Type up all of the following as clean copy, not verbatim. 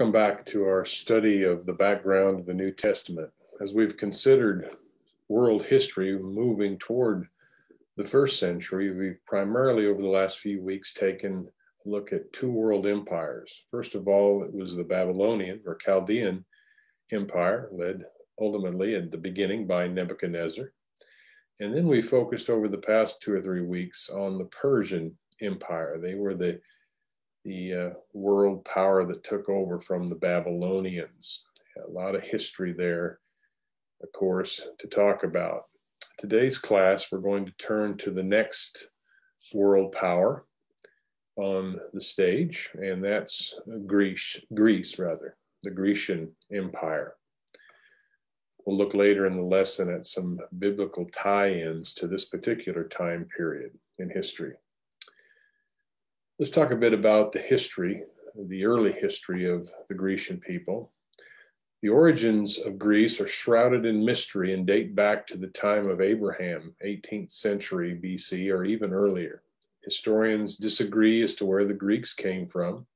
Welcome back to our study of the background of the New Testament. As we've considered world history moving toward the first century, we've primarily over the last few weeks taken a look at two world empires. First of all, it was the Babylonian or Chaldean Empire, led ultimately at the beginning by Nebuchadnezzar. And then we focused over the past 2 or 3 weeks on the Persian Empire. They were the world power that took over from the Babylonians. A lot of history there, of course, to talk about. Today's class, we're going to turn to the next world power on the stage, and that's Greece, the Grecian Empire. We'll look later in the lesson at some biblical tie-ins to this particular time period in history. Let's talk a bit about the history, the early history of the Grecian people. The origins of Greece are shrouded in mystery and date back to the time of Abraham, 18th century BC, or even earlier. Historians disagree as to where the Greeks came from.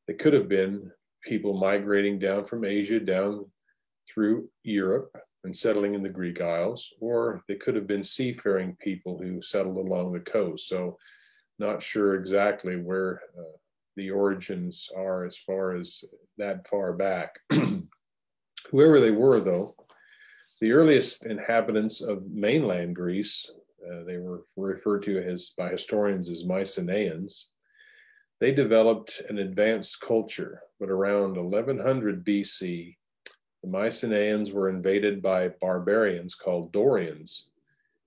They could have been people migrating down from Asia down through Europe and settling in the Greek Isles, or they could have been seafaring people who settled along the coast. So not sure exactly where the origins are as far as that far back. Whoever they were, though, the earliest inhabitants of mainland Greece, they were referred to as by historians as Mycenaeans. They developed an advanced culture, but around 1100 BC, the Mycenaeans were invaded by barbarians called Dorians,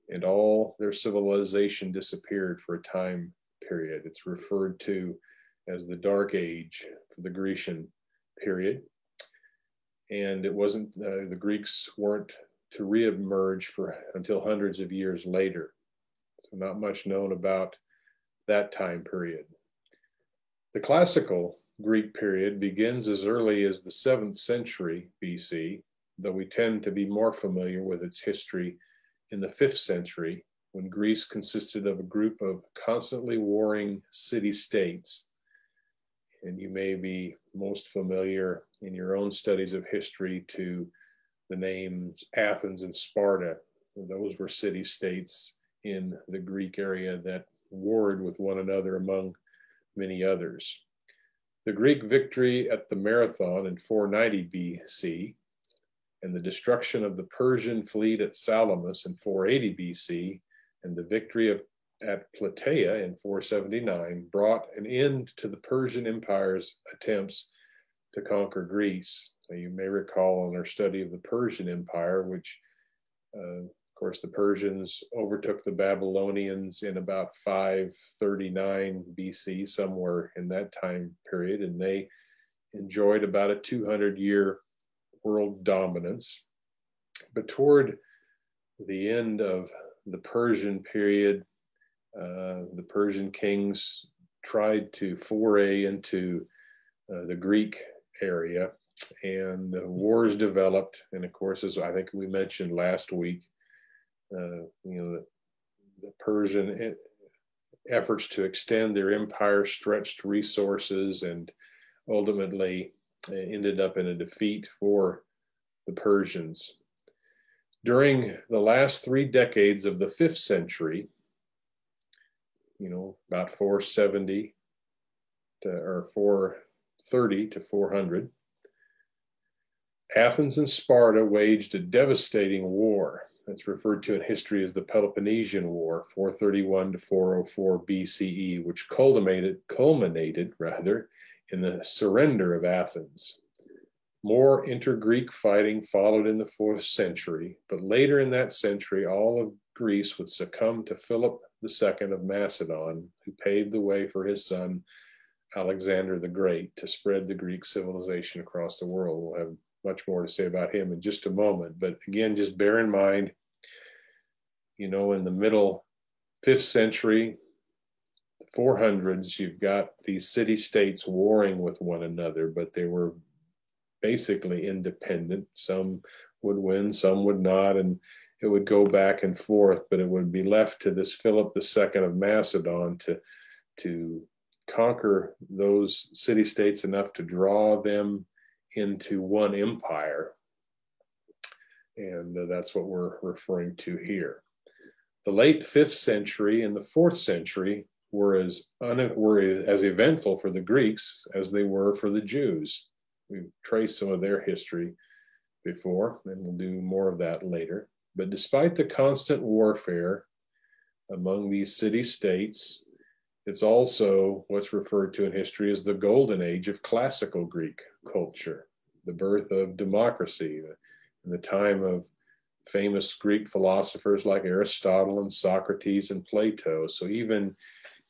and all their civilization disappeared for a time period. It's referred to as the Dark Age for the Grecian period. And it wasn't, the Greeks weren't to reemerge until hundreds of years later. So not much known about that time period. The classical Greek period begins as early as the 7th century BC, though we tend to be more familiar with its history in the 5th century, when Greece consisted of a group of constantly warring city-states. And you may be most familiar in your own studies of history to the names Athens and Sparta. Those were city-states in the Greek area that warred with one another among many others. The Greek victory at the Marathon in 490 BC and the destruction of the Persian fleet at Salamis in 480 BC and the victory at Plataea in 479 brought an end to the Persian Empire's attempts to conquer Greece. Now, you may recall in our study of the Persian Empire, which, of course, the Persians overtook the Babylonians in about 539 BC, somewhere in that time period, and they enjoyed about a 200-year world dominance. But toward the end of the Persian period, the Persian kings tried to foray into the Greek area, and the wars developed. And of course, as I think we mentioned last week, the Persian efforts to extend their empire stretched resources and ultimately ended up in a defeat for the Persians. During the last 3 decades of the 5th century, about 470 or 430 to 400, Athens and Sparta waged a devastating war. That's referred to in history as the Peloponnesian War, 431 to 404 BCE, which culminated in the surrender of Athens. More inter-Greek fighting followed in the 4th century, but later in that century, all of Greece would succumb to Philip II of Macedon, who paved the way for his son, Alexander the Great, to spread the Greek civilization across the world. We'll have much more to say about him in just a moment. But again, just bear in mind, in the middle 5th century, 400s, you've got these city-states warring with one another, but they were basically independent. Some would win, some would not, and it would go back and forth, but it would be left to this Philip II of Macedon to conquer those city-states enough to draw them into one empire. And that's what we're referring to here. The late 5th century and the 4th century were as eventful for the Greeks as they were for the Jews. We've traced some of their history before, and we'll do more of that later. But despite the constant warfare among these city-states, it's also what's referred to in history as the golden age of classical Greek culture, the birth of democracy, in the time of famous Greek philosophers like Aristotle and Socrates and Plato. So even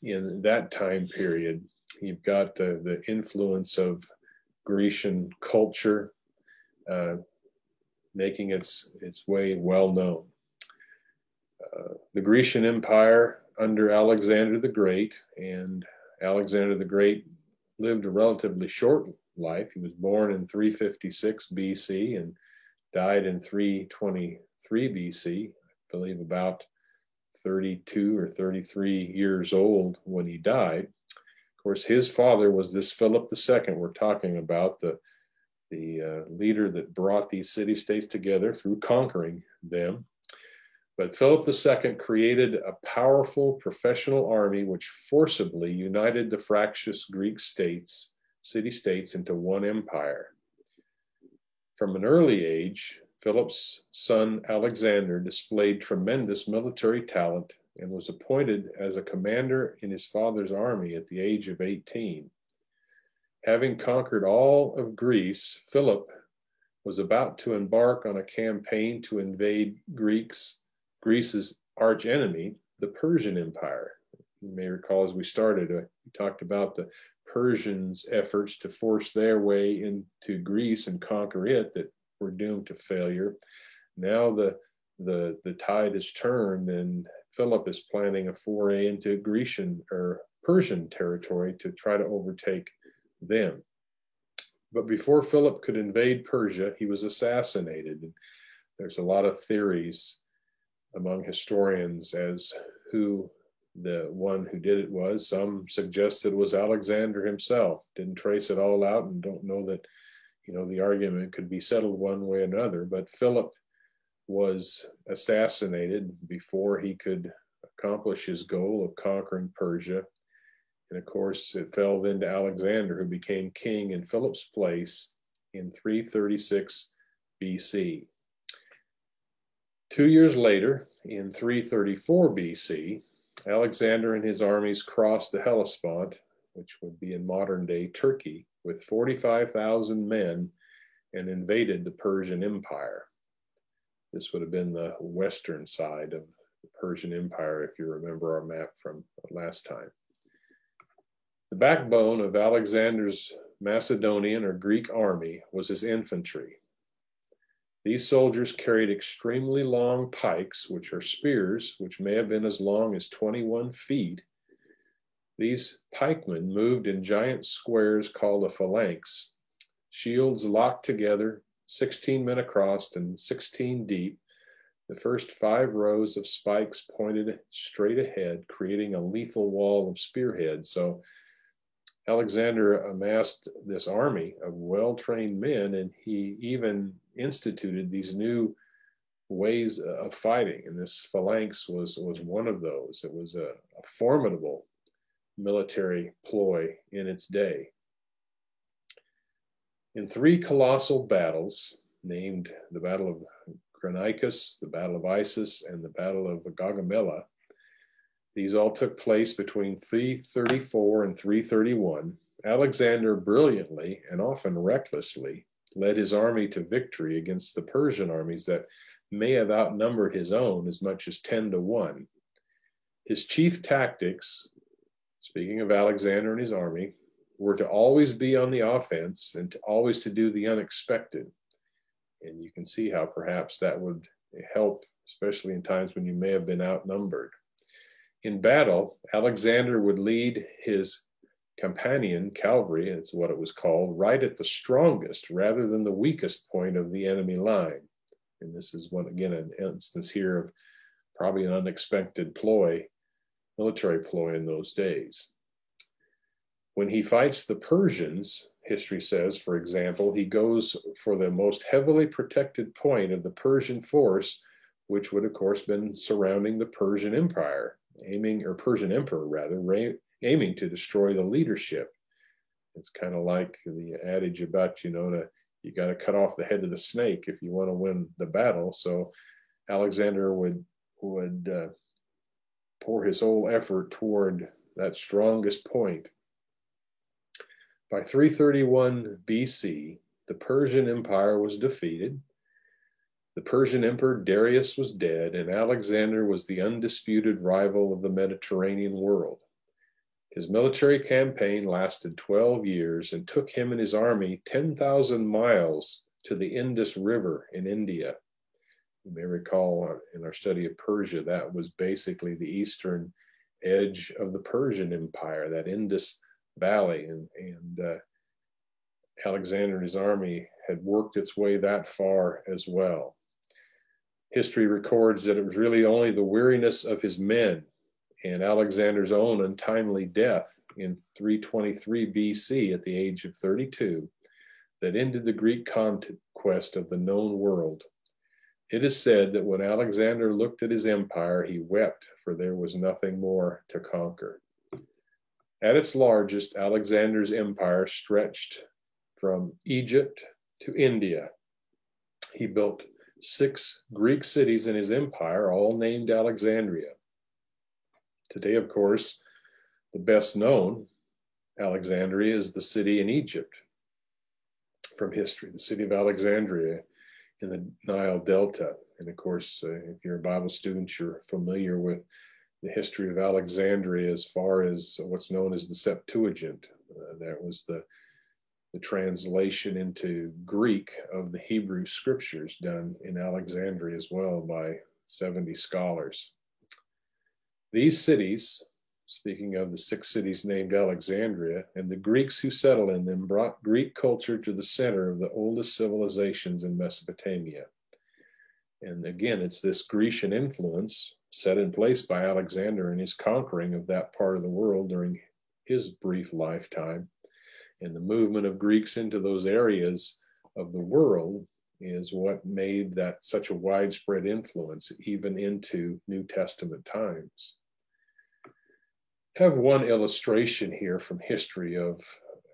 in that time period, you've got the influence of Grecian culture making its way well known. The Grecian Empire under Alexander the Great, and Alexander the Great lived a relatively short life. He was born in 356 BC and died in 323 BC, I believe about 32 or 33 years old when he died. Of course, his father was this Philip II we're talking about, the leader that brought these city-states together through conquering them. But Philip II created a powerful professional army which forcibly united the fractious Greek states, city-states, into one empire. From an early age, Philip's son Alexander displayed tremendous military talent and was appointed as a commander in his father's army at the age of 18. Having conquered all of Greece, Philip was about to embark on a campaign to invade Greece's archenemy, the Persian Empire. You may recall as we started, we talked about the Persians' efforts to force their way into Greece and conquer it that were doomed to failure. Now the tide has turned, and Philip is planning a foray into Grecian or Persian territory to try to overtake them. But before Philip could invade Persia, he was assassinated. There's a lot of theories among historians as who the one who did it was. Some suggest it was Alexander himself. Didn't trace it all out and don't know that, the argument could be settled one way or another. But Philip was assassinated before he could accomplish his goal of conquering Persia. And of course, it fell then to Alexander, who became king in Philip's place in 336 BC. 2 years later, in 334 BC, Alexander and his armies crossed the Hellespont, which would be in modern-day Turkey, with 45,000 men and invaded the Persian Empire. This would have been the western side of the Persian Empire, if you remember our map from last time. The backbone of Alexander's Macedonian or Greek army was his infantry. These soldiers carried extremely long pikes, which are spears, which may have been as long as 21 feet. These pikemen moved in giant squares called a phalanx, shields locked together, 16 men across and 16 deep. The first 5 rows of spikes pointed straight ahead, creating a lethal wall of spearheads. So Alexander amassed this army of well-trained men, and he even instituted these new ways of fighting. And this phalanx was one of those. It was a formidable military ploy in its day. In 3 colossal battles, named the Battle of Granicus, the Battle of Issus, and the Battle of Gaugamela, these all took place between 334 and 331. Alexander brilliantly and often recklessly led his army to victory against the Persian armies that may have outnumbered his own as much as 10-1. His chief tactics, speaking of Alexander and his army, were to always be on the offense and to always to do the unexpected. And you can see how perhaps that would help, especially in times when you may have been outnumbered. In battle, Alexander would lead his companion cavalry, it's what it was called, right at the strongest rather than the weakest point of the enemy line. And this is again an instance here of probably an unexpected ploy, military ploy in those days. When he fights the Persians, history says, for example, he goes for the most heavily protected point of the Persian force, which would, of course, been surrounding the Persian Empire, or Persian Emperor, rather, aiming to destroy the leadership. It's kind of like the adage about, you got to cut off the head of the snake if you want to win the battle. So Alexander would pour his whole effort toward that strongest point. By 331 BC, the Persian Empire was defeated. The Persian Emperor Darius was dead, and Alexander was the undisputed rival of the Mediterranean world. His military campaign lasted 12 years and took him and his army 10,000 miles to the Indus River in India. You may recall in our study of Persia, that was basically the eastern edge of the Persian Empire, that Indus Valley, and Alexander and his army had worked its way that far as well. History records that it was really only the weariness of his men and Alexander's own untimely death in 323 BC at the age of 32 that ended the Greek conquest of the known world. It is said that when Alexander looked at his empire, he wept, for there was nothing more to conquer. At its largest, Alexander's empire stretched from Egypt to India. He built 6 Greek cities in his empire, all named Alexandria. Today, of course, the best known Alexandria is the city in Egypt from history, the city of Alexandria in the Nile Delta. And of course, if you're a Bible student, you're familiar with the history of Alexandria as far as what's known as the Septuagint. That was the translation into Greek of the Hebrew scriptures done in Alexandria as well by 70 scholars. These cities, speaking of the 6 cities named Alexandria, and the Greeks who settled in them brought Greek culture to the center of the oldest civilizations in Mesopotamia. And again, it's this Grecian influence set in place by Alexander and his conquering of that part of the world during his brief lifetime. And the movement of Greeks into those areas of the world is what made that such a widespread influence even into New Testament times. I have one illustration here from history of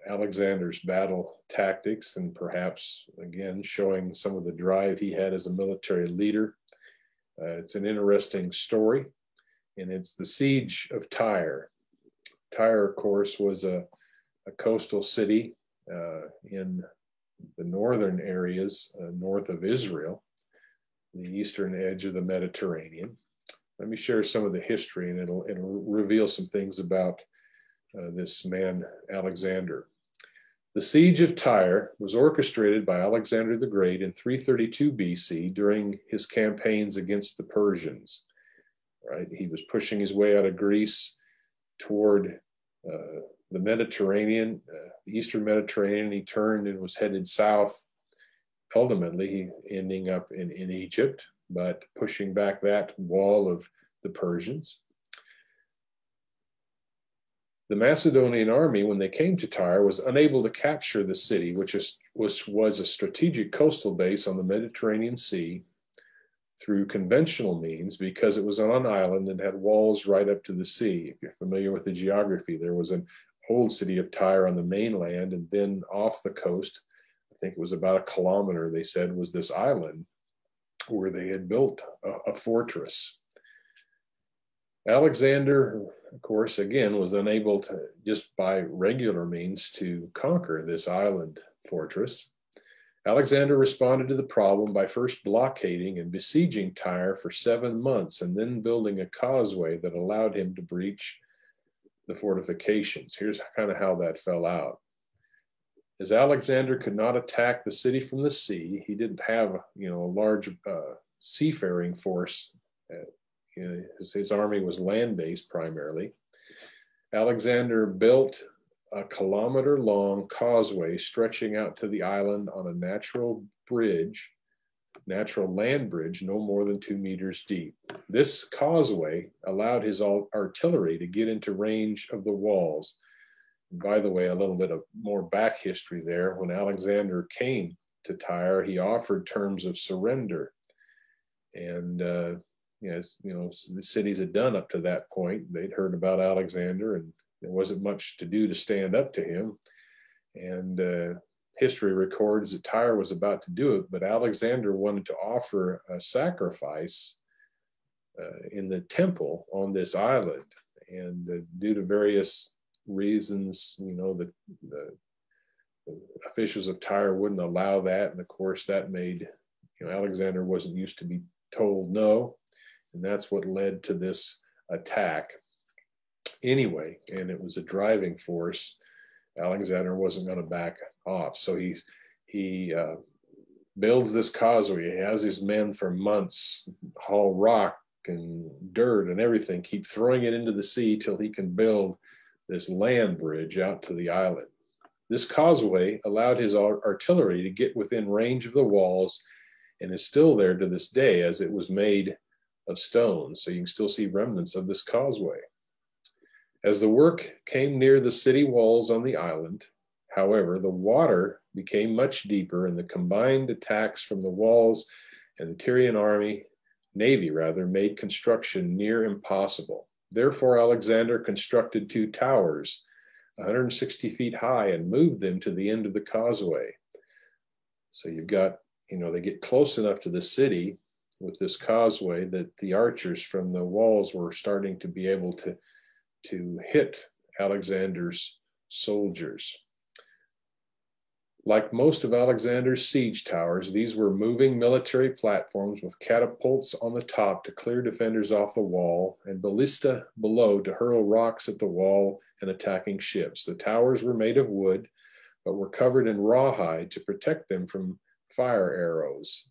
Alexander's battle tactics, and perhaps, again, showing some of the drive he had as a military leader. It's an interesting story, and it's the siege of Tyre. Tyre, of course, was a coastal city in the northern areas north of Israel, the eastern edge of the Mediterranean. Let me share some of the history, and it'll reveal some things about this man, Alexander. The siege of Tyre was orchestrated by Alexander the Great in 332 BC during his campaigns against the Persians. Right, he was pushing his way out of Greece toward the Mediterranean, the Eastern Mediterranean. He turned and was headed south, ultimately ending up in Egypt, but pushing back that wall of the Persians. The Macedonian army, when they came to Tyre, was unable to capture the city, which was a strategic coastal base on the Mediterranean Sea, through conventional means, because it was on an island and had walls right up to the sea. If you're familiar with the geography, there was an old city of Tyre on the mainland, and then off the coast, I think it was about a kilometer, they said, was this island where they had built a fortress. Alexander, of course, again, was unable to, just by regular means, to conquer this island fortress. Alexander responded to the problem by first blockading and besieging Tyre for 7 months, and then building a causeway that allowed him to breach the fortifications. Here's kind of how that fell out. As Alexander could not attack the city from the sea, he didn't have, a large seafaring force. His army was land-based primarily. Alexander built a kilometer-long causeway stretching out to the island on a natural land bridge, no more than 2 meters deep. This causeway allowed his artillery to get into range of the walls. By the way, a little bit of more back history there. When Alexander came to Tyre, he offered terms of surrender. And as you know, the cities had done up to that point, they'd heard about Alexander, and there wasn't much to do to stand up to him. And history records that Tyre was about to do it, but Alexander wanted to offer a sacrifice in the temple on this island. And due to various reasons, you know, the officials of Tyre wouldn't allow that. And of course, that made, you know, Alexander wasn't used to be told no. And that's what led to this attack anyway. And it was a driving force. Alexander wasn't going to back off. So he builds this causeway. He has his men for months haul rock and dirt and everything, keep throwing it into the sea till he can build this land bridge out to the island. This causeway allowed his artillery to get within range of the walls and is still there to this day, as it was made of stone. So you can still see remnants of this causeway. As the work came near the city walls on the island, however, the water became much deeper, and the combined attacks from the walls and the Tyrian navy made construction near impossible. Therefore, Alexander constructed 2 towers, 160 feet high, and moved them to the end of the causeway. So you've got, you know, they get close enough to the city with this causeway that the archers from the walls were starting to be able to hit Alexander's soldiers. Like most of Alexander's siege towers, these were moving military platforms with catapults on the top to clear defenders off the wall and ballista below to hurl rocks at the wall and attacking ships. The towers were made of wood, but were covered in rawhide to protect them from fire arrows.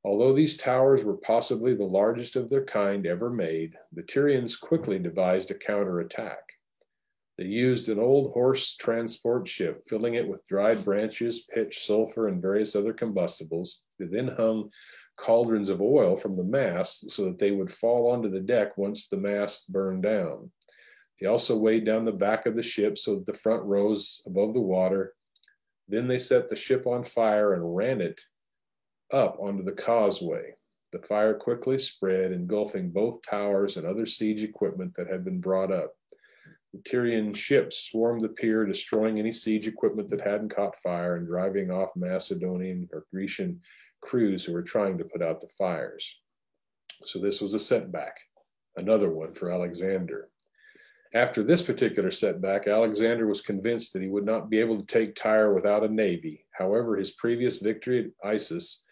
Although these towers were possibly the largest of their kind ever made, the Tyrians quickly devised a counterattack. They used an old horse transport ship, filling it with dried branches, pitch, sulfur, and various other combustibles. They then hung cauldrons of oil from the masts so that they would fall onto the deck once the masts burned down. They also weighed down the back of the ship so that the front rose above the water. Then they set the ship on fire and ran it up onto the causeway. The fire quickly spread, engulfing both towers and other siege equipment that had been brought up. The Tyrian ships swarmed the pier, destroying any siege equipment that hadn't caught fire and driving off Macedonian or Grecian crews who were trying to put out the fires. So this was a setback, another one for Alexander. After this particular setback, Alexander was convinced that he would not be able to take Tyre without a navy. However, his previous victory at Issus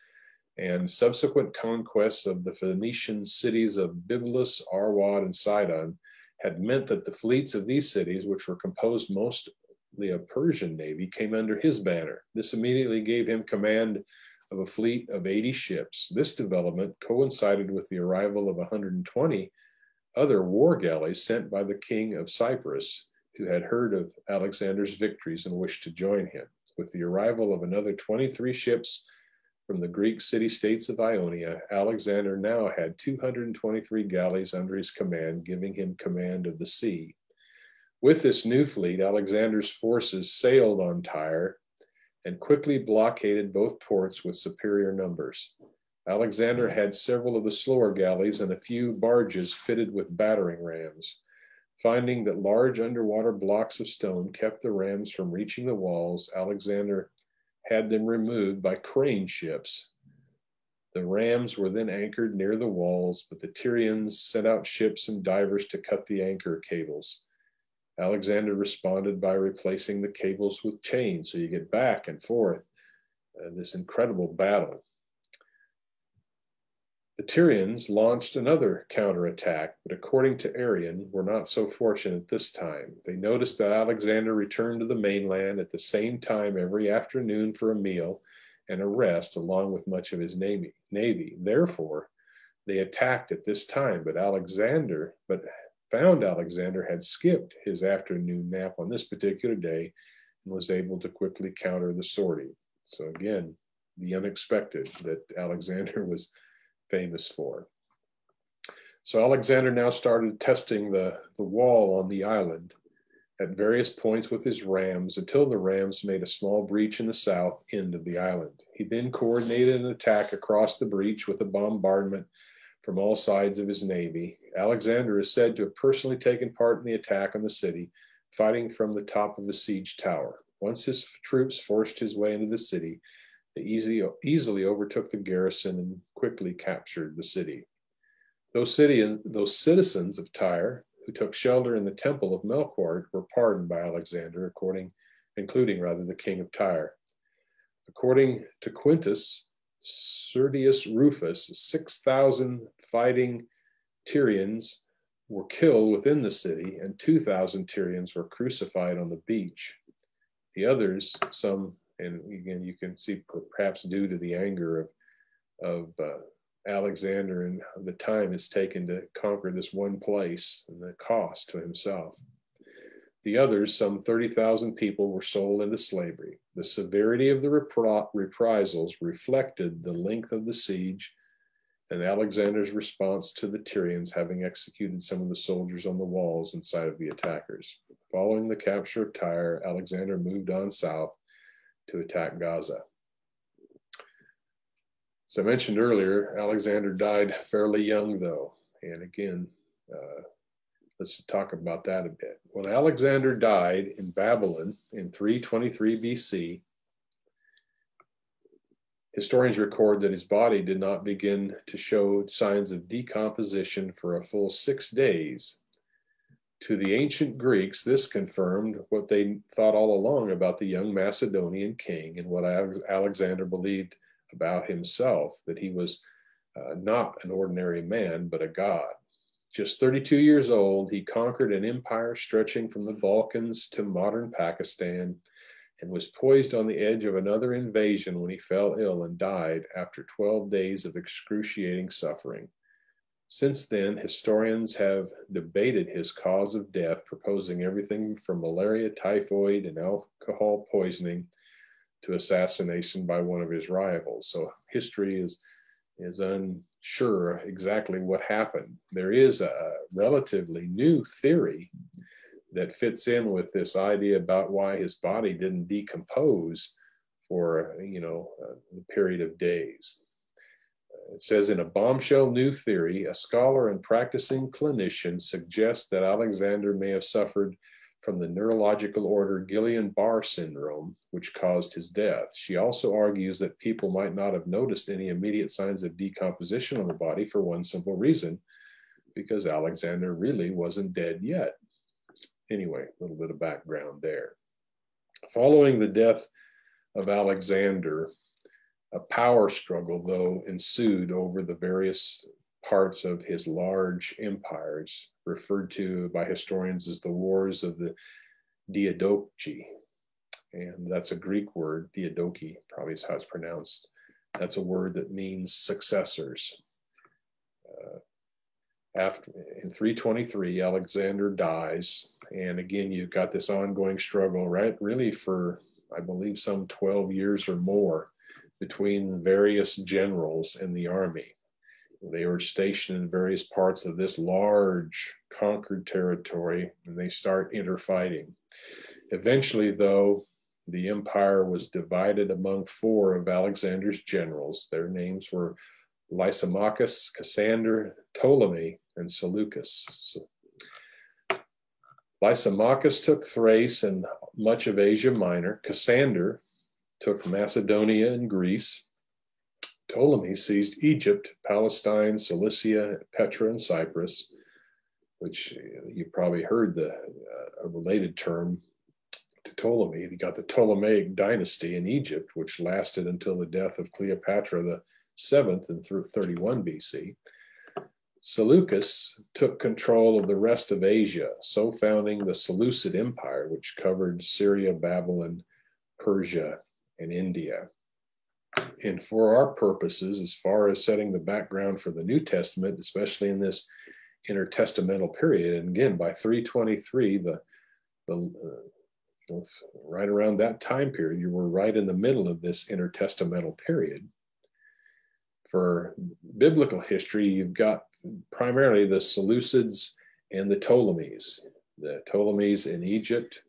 and subsequent conquests of the Phoenician cities of Byblos, Arwad, and Sidon had meant that the fleets of these cities, which were composed mostly of Persian navy, came under his banner. This immediately gave him command of a fleet of 80 ships. This development coincided with the arrival of 120 other war galleys sent by the king of Cyprus, who had heard of Alexander's victories and wished to join him. With the arrival of another 23 ships from the Greek city-states of Ionia, Alexander now had 223 galleys under his command, giving him command of the sea. With this new fleet, Alexander's forces sailed on Tyre and quickly blockaded both ports with superior numbers. Alexander had several of the slower galleys and a few barges fitted with battering rams. Finding that large underwater blocks of stone kept the rams from reaching the walls, Alexander had them removed by crane ships. The rams were then anchored near the walls, but the Tyrians sent out ships and divers to cut the anchor cables. Alexander responded by replacing the cables with chains, so you get back and forth. This incredible battle. The Tyrians launched another counterattack, but according to Arrian, were not so fortunate this time. They noticed that Alexander returned to the mainland at the same time every afternoon for a meal and a rest, along with much of his navy. Therefore, they attacked at this time, but found Alexander had skipped his afternoon nap on this particular day and was able to quickly counter the sortie. So again, the unexpected that Alexander was famous for. So Alexander now started testing the wall on the island. at various points with his rams until the rams made a small breach in the south end of the island. He then coordinated an attack across the breach with a bombardment from all sides of his navy. Alexander is said to have personally taken part in the attack on the city, fighting from the top of a siege tower. Once his troops forced his way into the city, they easily overtook the garrison and quickly captured the city. Those citizens of Tyre who took shelter in the temple of Melkart were pardoned by Alexander, including the king of Tyre. According to Quintus Serdius Rufus, 6,000 fighting Tyrians were killed within the city, and 2,000 Tyrians were crucified on the beach. The others, some, and again, you can see perhaps due to the anger of Alexander and the time it's taken to conquer this one place and the cost to himself. The others, some 30,000 people, were sold into slavery. The severity of the reprisals reflected the length of the siege and Alexander's response to the Tyrians, having executed some of the soldiers on the walls in sight of the attackers. Following the capture of Tyre, Alexander moved on south to attack Gaza. As I mentioned earlier, Alexander died fairly young, though. And again, let's talk about that a bit. When Alexander died in Babylon in 323 BC, historians record that his body did not begin to show signs of decomposition for a full 6 days. To the ancient Greeks, this confirmed what they thought all along about the young Macedonian king and what Alexander believed about himself, that he was not an ordinary man, but a god. Just 32 years old, he conquered an empire stretching from the Balkans to modern Pakistan and was poised on the edge of another invasion when he fell ill and died after 12 days of excruciating suffering. Since then, historians have debated his cause of death, proposing everything from malaria, typhoid, and alcohol poisoning to assassination by one of his rivals. So history is unsure exactly what happened. There is a relatively new theory that fits in with this idea about why his body didn't decompose for a period of days. It says, in a bombshell new theory, a scholar and practicing clinician suggests that Alexander may have suffered from the neurological order Guillain-Barré syndrome, which caused his death. She also argues that people might not have noticed any immediate signs of decomposition on the body for one simple reason, because Alexander really wasn't dead yet. Anyway, a little bit of background there. Following the death of Alexander, a power struggle, though, ensued over the various parts of his large empires, referred to by historians as the Wars of the Diadochi. And that's a Greek word, Diadochi, probably is how it's pronounced. That's a word that means successors. In 323, Alexander dies. And again, you've got this ongoing struggle, right? Really for, I believe, some 12 years or more between various generals in the army. They were stationed in various parts of this large conquered territory, and they start interfighting. Eventually, though, the empire was divided among 4 of Alexander's generals. Their names were Lysimachus, Cassander, Ptolemy, and Seleucus. Lysimachus took Thrace and much of Asia Minor. Cassander took Macedonia and Greece. Ptolemy seized Egypt, Palestine, Cilicia, Petra, and Cyprus, which you probably heard a related term to Ptolemy. He got the Ptolemaic dynasty in Egypt, which lasted until the death of Cleopatra the 7th in 31 BC. Seleucus took control of the rest of Asia, so founding the Seleucid Empire, which covered Syria, Babylon, Persia, and India. And for our purposes, as far as setting the background for the New Testament, especially in this intertestamental period, and again, by 323, right around that time period, you were right in the middle of this intertestamental period. For biblical history, you've got primarily the Seleucids and the Ptolemies. the Ptolemies in Egypt,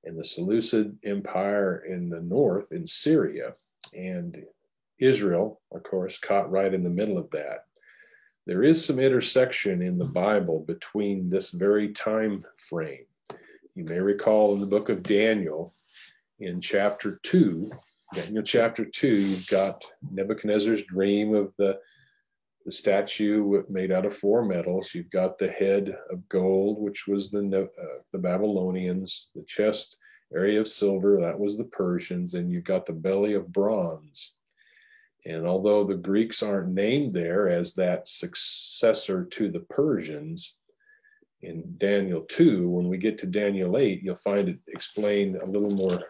and the Seleucid Empire in the north in Syria, and Israel, of course, caught right in the middle of that. There is some intersection in the Bible between this very time frame. You may recall in the book of Daniel, in chapter 2, Daniel chapter 2, you've got Nebuchadnezzar's dream of the statue made out of 4 metals. You've got the head of gold, which was the Babylonians, the chest area of silver, that was the Persians, and you've got the belly of bronze. And although the Greeks aren't named there as that successor to the Persians, in Daniel 2, when we get to Daniel 8, you'll find it explained a little more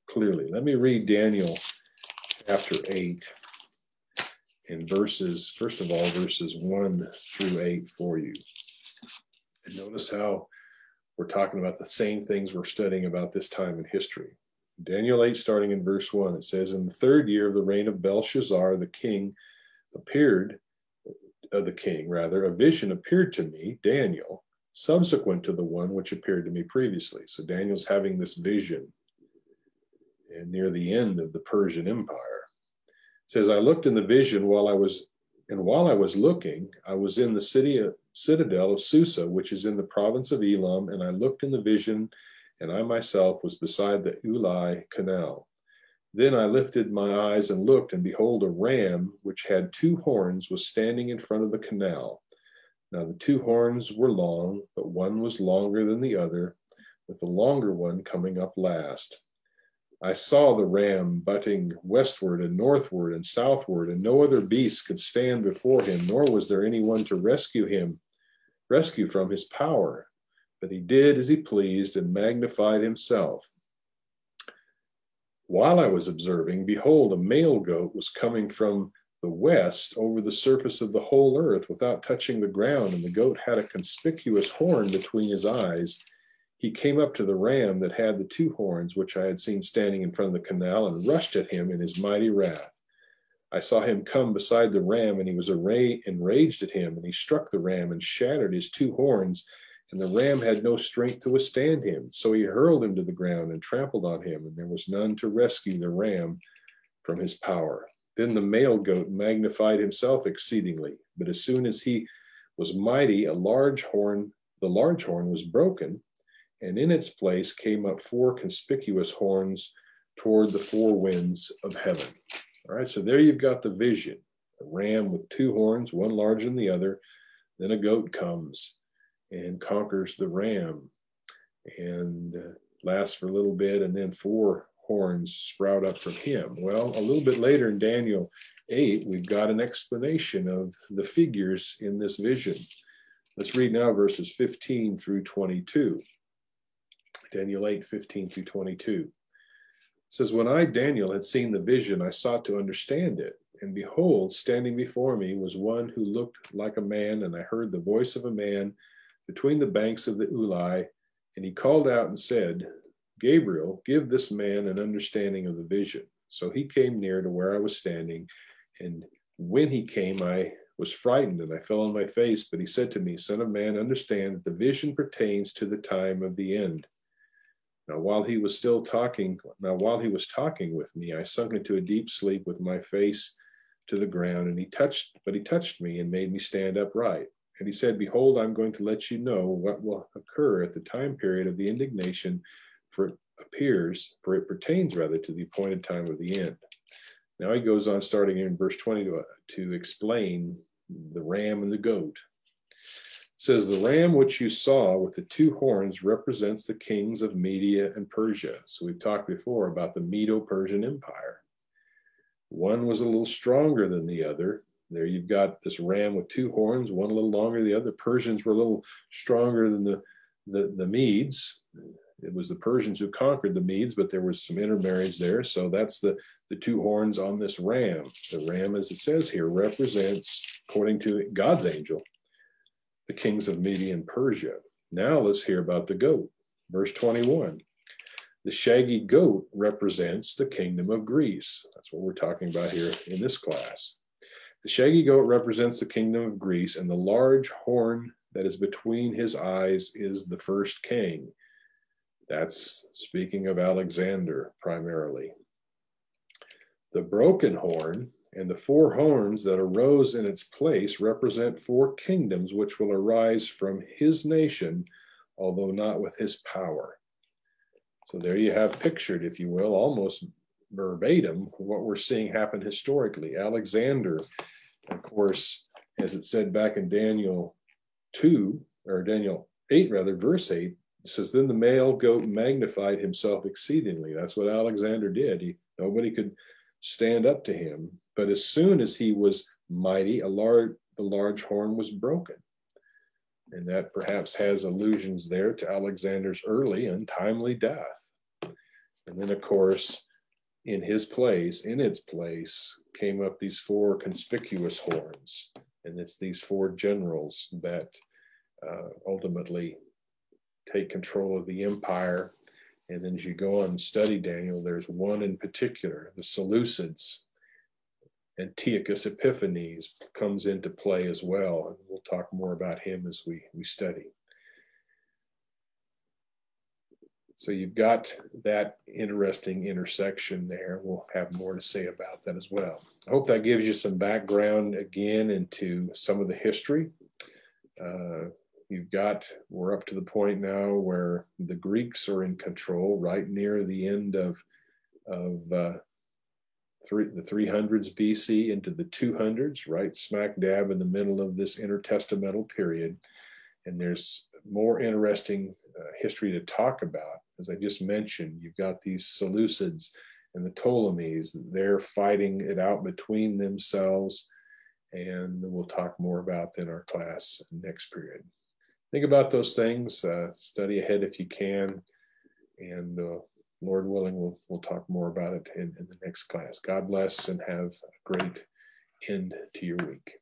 clearly. Let me read Daniel chapter 8 and verses 1 through 8 for you. And notice how we're talking about the same things we're studying about this time in history. Daniel 8, starting in verse 1, it says, "In the 3rd year of the reign of Belshazzar, a vision appeared to me, Daniel, subsequent to the one which appeared to me previously." So Daniel's having this vision, and near the end of the Persian Empire. It says, "I looked in the vision while I was looking, I was in the citadel of Susa, which is in the province of Elam, and I looked in the vision, and I myself was beside the Ulai canal. Then I lifted my eyes and looked, and behold, a ram which had 2 horns was standing in front of the canal. Now the 2 horns were long, but one was longer than the other, with the longer one coming up last. I saw the ram butting westward and northward and southward, and no other beast could stand before him, nor was there anyone to rescue from his power. But he did as he pleased and magnified himself. While I was observing, behold, a male goat was coming from the west over the surface of the whole earth without touching the ground, and the goat had a conspicuous horn between his eyes. He came up to the ram that had the 2 horns, which I had seen standing in front of the canal, and rushed at him in his mighty wrath. I saw him come beside the ram, and he was enraged at him, and he struck the ram and shattered his 2 horns, and the ram had no strength to withstand him. So he hurled him to the ground and trampled on him, and there was none to rescue the ram from his power. Then the male goat magnified himself exceedingly, but as soon as he was mighty, the large horn was broken, and in its place came up 4 conspicuous horns toward the 4 winds of heaven." All right, so there you've got the vision. A ram with 2 horns, one larger than the other. Then a goat comes and conquers the ram and lasts for a little bit, and then 4 horns sprout up from him. Well, a little bit later in Daniel 8, we've got an explanation of the figures in this vision. Let's read now verses 15 through 22. Daniel 8, 15 through 22. It says, "When I, Daniel, had seen the vision, I sought to understand it. And behold, standing before me was one who looked like a man, and I heard the voice of a man between the banks of the Ulai, and he called out and said, 'Gabriel, give this man an understanding of the vision.' So he came near to where I was standing, and when he came, I was frightened, and I fell on my face. But he said to me, 'Son of man, understand that the vision pertains to the time of the end.' While he was talking with me, I sunk into a deep sleep with my face to the ground, and he touched me and made me stand upright. And he said, 'Behold, I'm going to let you know what will occur at the time period of the indignation, for it pertains to the appointed time of the end.'" Now he goes on, starting in verse 20, to explain the ram and the goat. It says, "The ram which you saw with the 2 horns represents the kings of Media and Persia." So we've talked before about the Medo-Persian Empire. One was a little stronger than the other. There you've got this ram with 2 horns, one a little longer than the other. Persians were a little stronger than the Medes. It was the Persians who conquered the Medes, but there was some intermarriage there. So that's the 2 horns on this ram. The ram, as it says here, represents, according to God's angel, the kings of Media and Persia. Now let's hear about the goat. Verse 21. The shaggy goat represents the kingdom of Greece. That's what we're talking about here in this class. The shaggy goat represents the kingdom of Greece, and the large horn that is between his eyes is the first king. That's speaking of Alexander primarily. The broken horn and the four horns that arose in its place represent four kingdoms which will arise from his nation, although not with his power. So there you have pictured, if you will, almost verbatim, what we're seeing happen historically. Alexander, of course, as it said back in Daniel 2, or Daniel 8 rather, verse 8, it says, then the male goat magnified himself exceedingly. That's what Alexander did. Nobody could stand up to him. But as soon as he was mighty, the large horn was broken. And that perhaps has allusions there to Alexander's early untimely death. And then, of course, in its place, came up these four conspicuous horns. And it's these four generals that ultimately take control of the empire. And then as you go on and study Daniel, there's one in particular, the Seleucids. Antiochus Epiphanes comes into play as well. And we'll talk more about him as we study. So you've got that interesting intersection there. We'll have more to say about that as well. I hope that gives you some background again into some of the history. We're up to the point now where the Greeks are in control, right near the end of the 300s BC into the 200s, right smack dab in the middle of this intertestamental period. And there's more interesting history to talk about. As I just mentioned, you've got these Seleucids and the Ptolemies. They're fighting it out between themselves. And we'll talk more about that in our class next period. Think about those things, study ahead if you can, and Lord willing, we'll talk more about it in the next class. God bless and have a great end to your week.